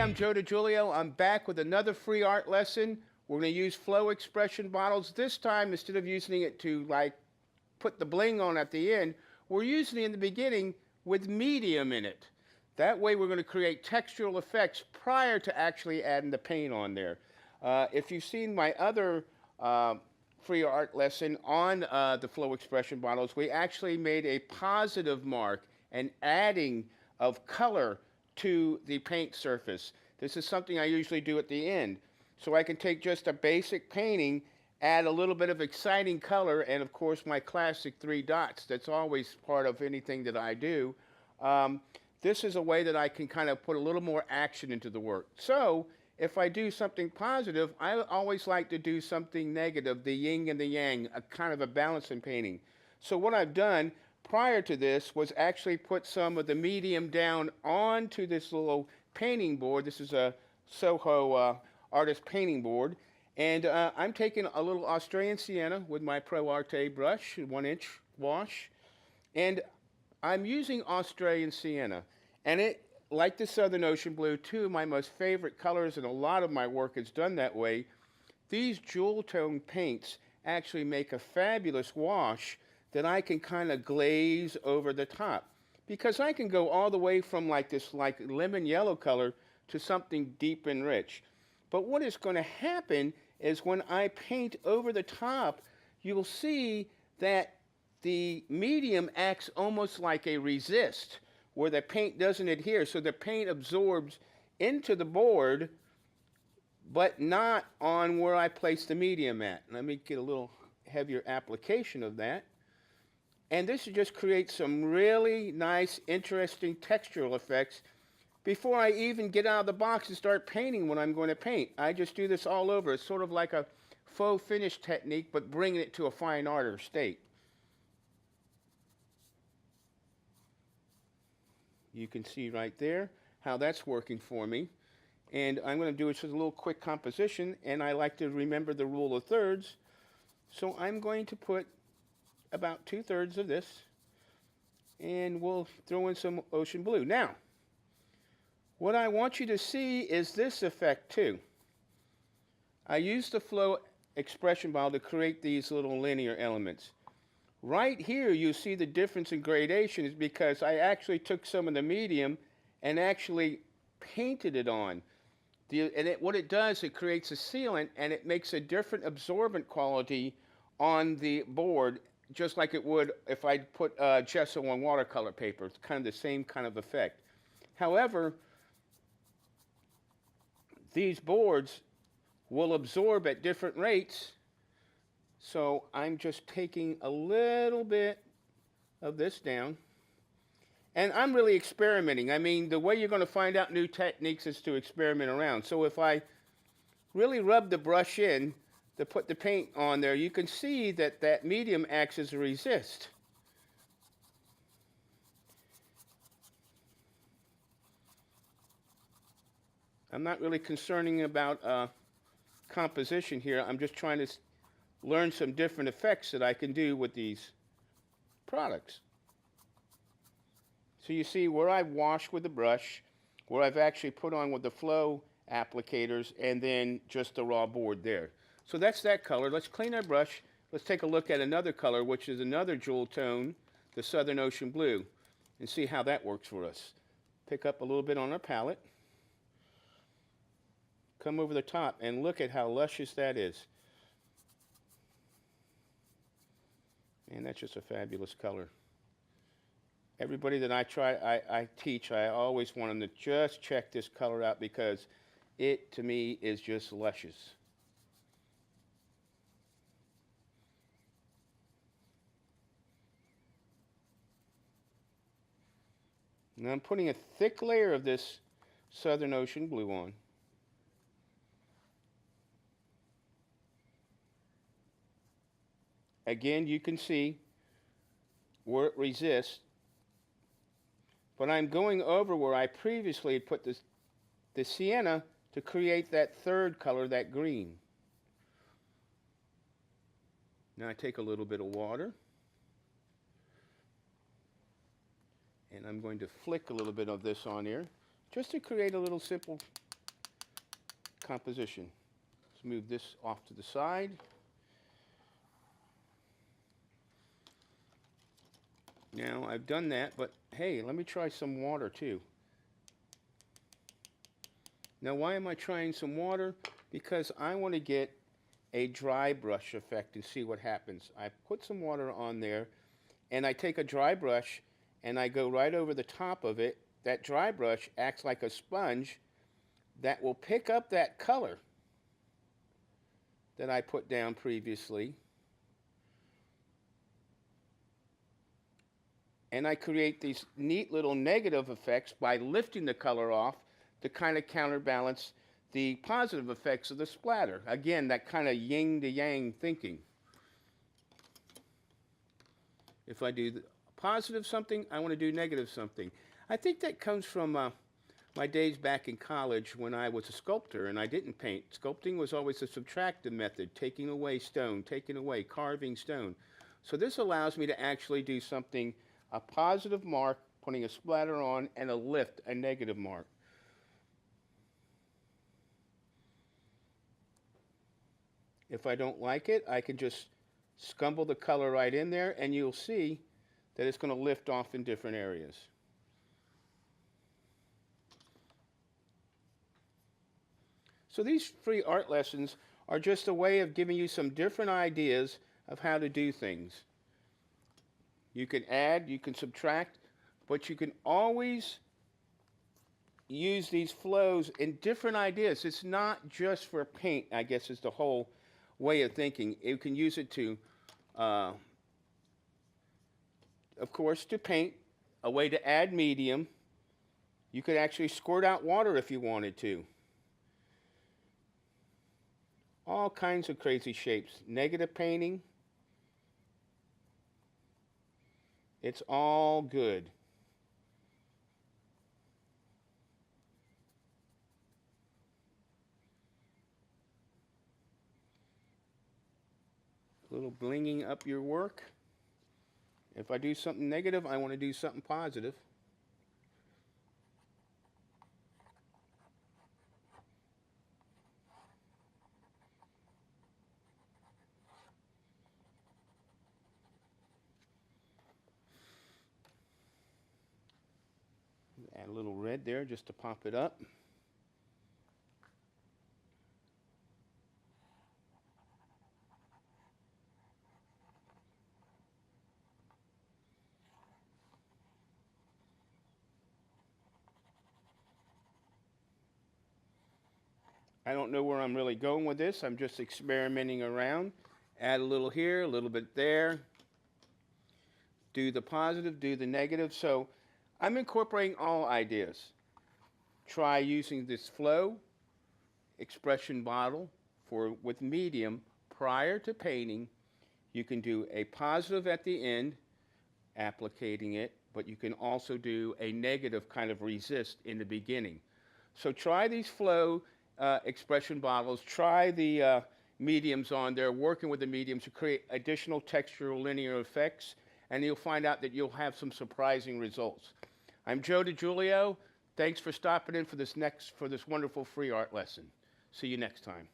I'm Joe DiGiulio. I'm back with another free art lesson. We're going to use flow expression bottles. This time, instead of using it to like put the bling on at the end, we're using it in the beginning with medium in it. That way we're going to create textural effects prior to actually adding the paint on there. If you've seen my other free art lesson on the flow expression bottles, we actually made a positive mark and adding of color to the paint surface. This is something I usually do at the end. So I can take just a basic painting, add a little bit of exciting color, and of course my classic 3 dots. That's always part of anything that I do. This is a way that I can kind of put a little more action into the work. So if I do something positive, I always like to do something negative, the yin and the yang, a kind of a balance in painting. So what I've done prior to this was actually put some of the medium down onto this little painting board. This is a Soho artist painting board. And I'm taking a little Australian sienna with my Pro Arte brush, 1-inch wash. And I'm using Australian sienna. And it, like the Southern Ocean Blue, two of my most favorite colors, and a lot of my work is done that way. These jewel tone paints actually make a fabulous wash that I can kind of glaze over the top. Because I can go all the way from like this like lemon yellow color to something deep and rich. But what is going to happen is when I paint over the top, you will see that the medium acts almost like a resist, where the paint doesn't adhere. So the paint absorbs into the board, but not on where I place the medium at. Let me get a little heavier application of that. And this just creates some really nice, interesting textural effects before I even get out of the box and start painting when I'm going to paint. I just do this all over. It's sort of like a faux finish technique, but bringing it to a fine art or state. You can see right there how that's working for me. And I'm going to do it just a little quick composition, and I like to remember the rule of thirds. So I'm going to put about 2/3 of this, and we'll throw in some ocean blue. Now, what I want you to see is this effect too. I used the flow expression bottle to create these little linear elements. Right here you see the difference in gradation is because I actually took some of the medium and actually painted it on. What it does, it creates a sealant, and it makes a different absorbent quality on the board, just like it would if I put gesso on watercolor paper. It's kind of the same kind of effect. However, these boards will absorb at different rates, so I'm just taking a little bit of this down. And I'm really experimenting. I mean, the way you're going to find out new techniques is to experiment around. So if I really rub the brush in to put the paint on there, you can see that that medium acts as a resist. I'm not really concerning about composition here. I'm just trying to learn some different effects that I can do with these products. So you see where I've washed with the brush, where I've actually put on with the flow applicators, and then just the raw board there. So that's that color. Let's clean our brush. Let's take a look at another color, which is another jewel tone, the Southern Ocean Blue, and see how that works for us. Pick up a little bit on our palette. Come over the top and look at how luscious that is. And that's just a fabulous color. Everybody that I teach, I always want them to just check this color out because it, to me, is just luscious. Now I'm putting a thick layer of this Southern Ocean Blue on. Again, you can see where it resists, but I'm going over where I previously had put the sienna to create that third color, that green. Now I take a little bit of water, and I'm going to flick a little bit of this on here, just to create a little simple composition. Let's move this off to the side. Now I've done that, but hey, let me try some water too. Now why am I trying some water? Because I want to get a dry brush effect and see what happens. I put some water on there and I take a dry brush and I go right over the top of it. That dry brush acts like a sponge that will pick up that color that I put down previously. And I create these neat little negative effects by lifting the color off to kind of counterbalance the positive effects of the splatter. Again, that kind of yin to yang thinking. If I do positive something, I want to do negative something. I think that comes from my days back in college when I was a sculptor and I didn't paint. Sculpting was always a subtractive method, taking away stone, taking away, carving stone. So this allows me to actually do something, a positive mark, putting a splatter on, and a lift, a negative mark. If I don't like it, I can just scumble the color right in there, and you'll see that it's going to lift off in different areas. So these free art lessons are just a way of giving you some different ideas of how to do things. You can add, you can subtract, but you can always use these flows in different ideas. It's not just for paint, I guess, is the whole way of thinking. You can use it to, of course, to paint, a way to add medium. You could actually squirt out water if you wanted to. All kinds of crazy shapes. Negative painting. It's all good. A little blinging up your work. If I do something negative, I want to do something positive. Add a little red there just to pop it up. I don't know where I'm really going with this. I'm just experimenting around. Add a little here, a little bit there. Do the positive, do the negative. So I'm incorporating all ideas. Try using this flow expression bottle with medium prior to painting. You can do a positive at the end, applicating it, but you can also do a negative kind of resist in the beginning. So try these flow expression bottles, try the mediums on there, working with the mediums to create additional textural linear effects, and you'll find out that you'll have some surprising results. I'm Joe DiGiulio. Thanks for stopping in for this wonderful free art lesson. See you next time.